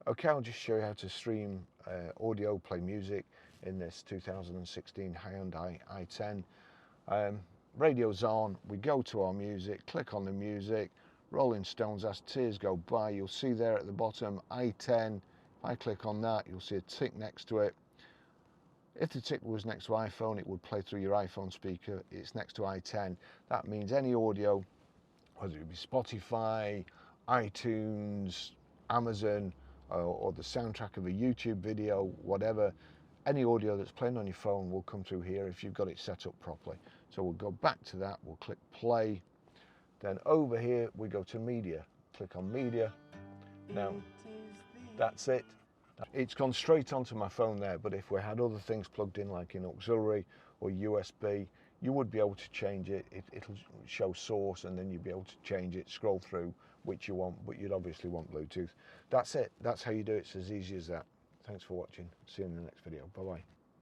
Okay, I'll just show you how to stream audio, play music in this 2016 Hyundai i10. Radio's on, we go to our music, click on the music, Rolling Stones As Tears Go By. You'll see there at the bottom i10. If I click on that, you'll see a tick next to it. If the tick was next to iPhone, it would play through your iPhone speaker. It's next to i10. That means any audio, whether it be Spotify, iTunes, Amazon, or the soundtrack of a YouTube video, whatever, any audio that's playing on your phone will come through here if you've got it set up properly. So we'll go back to that, we'll click play. Then over here, we go to media. Click on media. Now, that's it. It's gone straight onto my phone there, but if we had other things plugged in, like in auxiliary or USB, you would be able to change it. It'll show source, and then you'd be able to change it, scroll through which you want, but you'd obviously want Bluetooth. That's it. That's how you do it. It's as easy as that. Thanks for watching. See you in the next video. Bye-bye.